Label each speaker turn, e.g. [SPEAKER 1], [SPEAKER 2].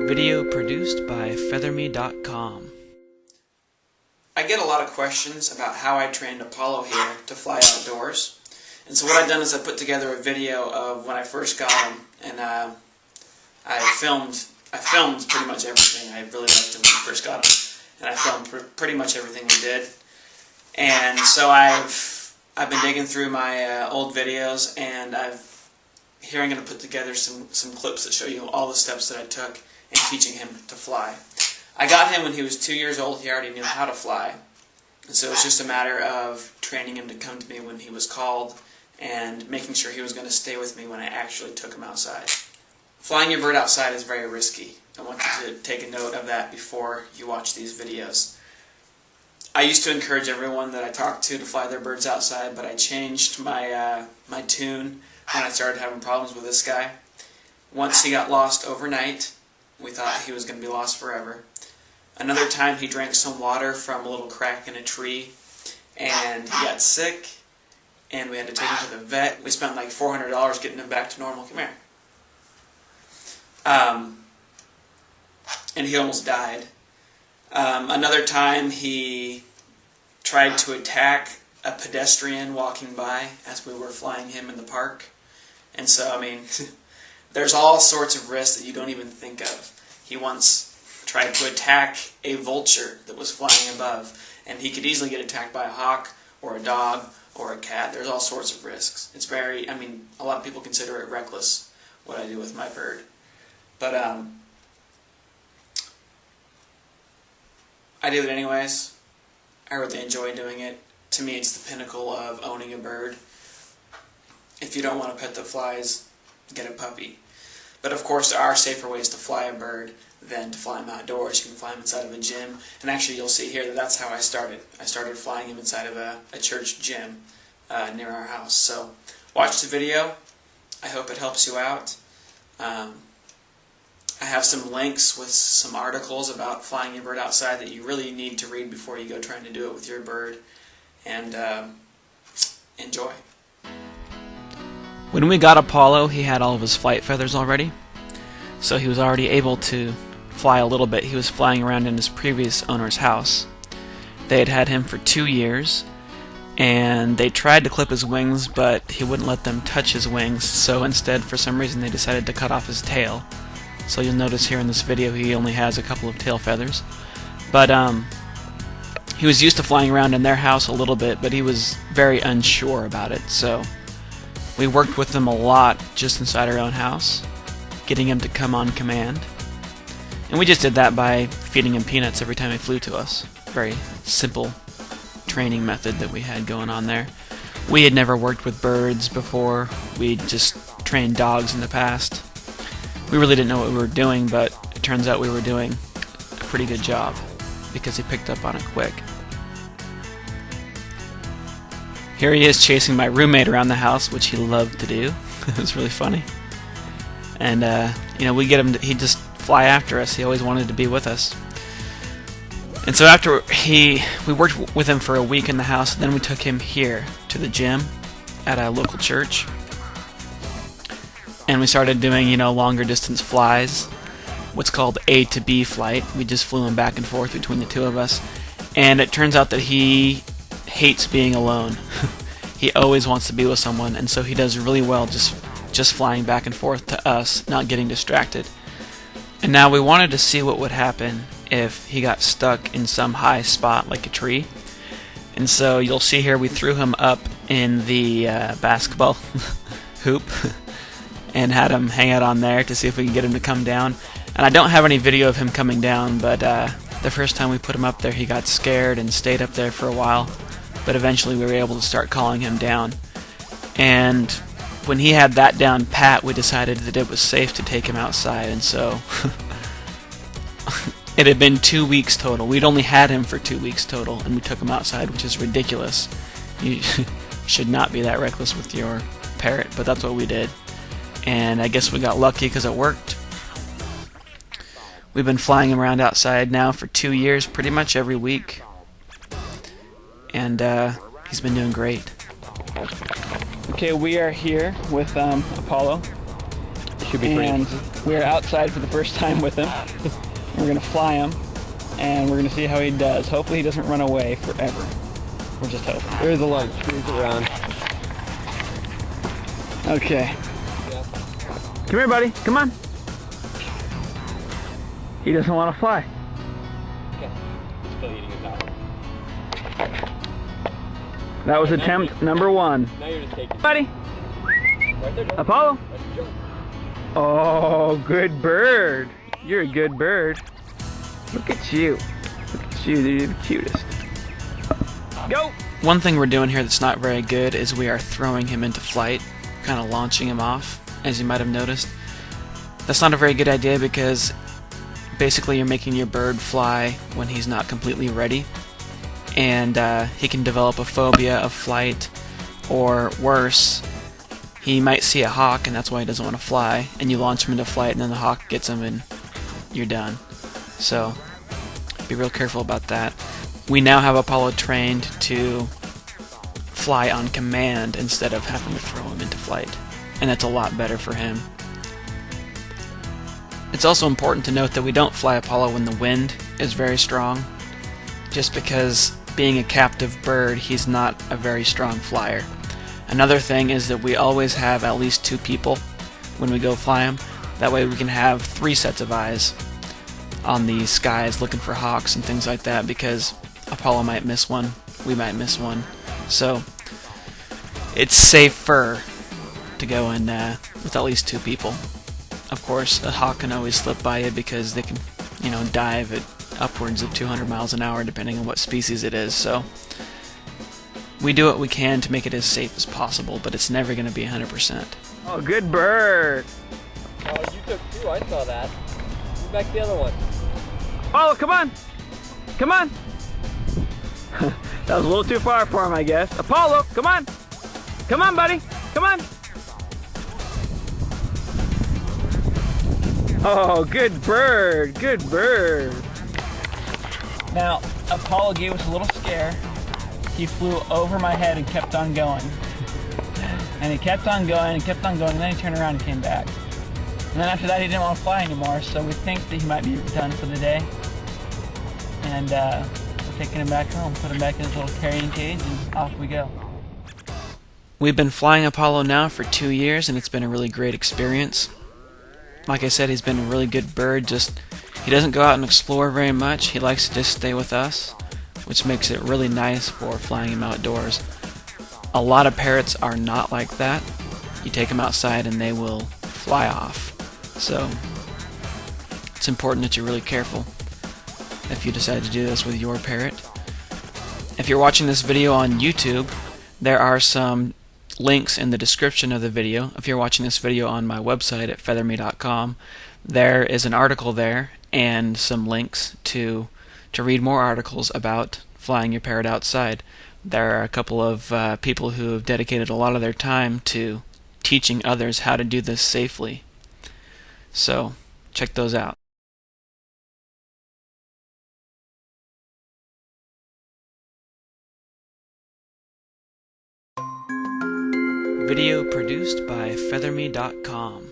[SPEAKER 1] Video produced by featherme.com.
[SPEAKER 2] I get a lot of questions about how I trained Apollo here to fly outdoors. And so what I've done is I put together a video of when I first got him, and I filmed pretty much everything. I really liked him when I first got him, and I filmed pretty much everything we did. And so I've been digging through my old videos, and here I'm going to put together some clips that show you all the steps that I took in teaching him to fly. I got him when he was 2 years old. He already knew how to fly. And so it's just a matter of training him to come to me when he was called and making sure he was going to stay with me when I actually took him outside. Flying your bird outside is very risky. I want you to take a note of that before you watch these videos. I used to encourage everyone that I talked to fly their birds outside, but I changed my tune when I started having problems with this guy. Once he got lost overnight, we thought he was going to be lost forever. Another time he drank some water from a little crack in a tree, and he got sick, and we had to take him to the vet. We spent like $400 getting him back to normal. Come here. And he almost died. Another time he tried to attack a pedestrian walking by as we were flying him in the park. And so, I mean, there's all sorts of risks that you don't even think of. He once tried to attack a vulture that was flying above, and he could easily get attacked by a hawk or a dog or a cat. There's all sorts of risks. It's very, I mean, a lot of people consider it reckless, what I do with my bird. But I do it anyways. I really enjoy doing it. To me, it's the pinnacle of owning a bird. If you don't want to pet the flies, get a puppy. But of course, there are safer ways to fly a bird than to fly him outdoors. You can fly him inside of a gym. And actually, you'll see here that that's how I started. I started flying him inside of a church gym near our house. So watch the video. I hope it helps you out. I have some links with some articles about flying your bird outside that you really need to read before you go trying to do it with your bird. And enjoy.
[SPEAKER 1] When we got Apollo, he had all of his flight feathers already, so he was already able to fly a little bit. He was flying around in his previous owner's house. They had had him for 2 years, and they tried to clip his wings, but he wouldn't let them touch his wings, so instead, for some reason, they decided to cut off his tail. So you'll notice here in this video he only has a couple of tail feathers. But he was used to flying around in their house a little bit, but he was very unsure about it, so we worked with him a lot just inside our own house, getting him to come on command. And we just did that by feeding him peanuts every time he flew to us. Very simple training method that we had going on there. We had never worked with birds before. We just trained dogs in the past. We really didn't know what we were doing, but it turns out we were doing a pretty good job because he picked up on it quick. Here he is chasing my roommate around the house, which he loved to do. It was really funny. And, we get him to, he'd just fly after us. He always wanted to be with us. And so after we worked with him for a week in the house, and then we took him here to the gym at a local church. And we started doing, longer distance flies, what's called A to B flight. We just flew him back and forth between the two of us. And it turns out that he hates being alone. He always wants to be with someone, and so he does really well just flying back and forth to us, not getting distracted. And now we wanted to see what would happen if he got stuck in some high spot like a tree. And so you'll see here we threw him up in the basketball hoop and had him hang out on there to see if we can get him to come down. And I don't have any video of him coming down, but the first time we put him up there he got scared and stayed up there for a while. But eventually we were able to start calling him down. And when he had that down pat, we decided that it was safe to take him outside. And so it had been 2 weeks total. We'd only had him for 2 weeks total, and we took him outside, which is ridiculous. You should not be that reckless with your parrot, but that's what we did. And I guess we got lucky because it worked. We've been flying him around outside now for 2 years, pretty much every week. And he's been doing great. Okay, we are here with Apollo.
[SPEAKER 3] Should be pretty.
[SPEAKER 1] And we're outside for the first time with him. We're gonna fly him, and we're gonna see how he does. Hopefully he doesn't run away forever. We're just hoping.
[SPEAKER 3] There's the lunch. Here's it around.
[SPEAKER 1] Okay. Come here, buddy. Come on. He doesn't want to fly.
[SPEAKER 3] Okay. Still eating his apple.
[SPEAKER 1] That was attempt number 1.
[SPEAKER 3] Now you're just taking.
[SPEAKER 1] Buddy.
[SPEAKER 3] Right there, John.
[SPEAKER 1] Apollo.
[SPEAKER 3] That's your jump.
[SPEAKER 1] Oh, good bird. You're a good bird. Look at you. Look at you. You're the cutest. Go. One thing we're doing here that's not very good is we are throwing him into flight, kind of launching him off, as you might have noticed. That's not a very good idea because basically you're making your bird fly when he's not completely ready, and he can develop a phobia of flight, or worse, he might see a hawk and that's why he doesn't want to fly, and you launch him into flight and then the hawk gets him and you're done. So be real careful about that. We now have Apollo trained to fly on command instead of having to throw him into flight, and that's a lot better for him. It's also important to note that we don't fly Apollo when the wind is very strong, just because being a captive bird, he's not a very strong flyer. Another thing is that we always have at least 2 people when we go fly him. That way we can have 3 sets of eyes on the skies looking for hawks and things like that, because Apollo might miss one, we might miss one. So it's safer to go in with at least 2 people. Of course, a hawk can always slip by you because they can, dive at upwards of 200 miles an hour depending on what species it is. So we do what we can to make it as safe as possible, but it's never going to be 100%. Oh, good bird.
[SPEAKER 3] Oh, you took 2. I saw that. Move back the other one.
[SPEAKER 1] Oh, come on. Come on. That was a little too far for him, I guess. Apollo, come on. Come on, buddy. Come on. Oh, good bird. Good bird. Now, Apollo gave us a little scare. He flew over my head and kept on going. And he kept on going and kept on going, and then he turned around and came back. And then after that, he didn't want to fly anymore, so we think that he might be done for the day. And we're taking him back home, put him back in his little carrying cage, and off we go. We've been flying Apollo now for 2 years, and it's been a really great experience. Like I said, he's been a really good bird. Just he doesn't go out and explore very much. He likes to just stay with us, which makes it really nice for flying him outdoors. A lot of parrots are not like that. You take them outside and they will fly off. So it's important that you're really careful if you decide to do this with your parrot. If you're watching this video on YouTube, there are some links in the description of the video. If you're watching this video on my website at featherme.com, there is an article there and some links to read more articles about flying your parrot outside. There are a couple of people who have dedicated a lot of their time to teaching others how to do this safely. So check those out. Video produced by featherme.com.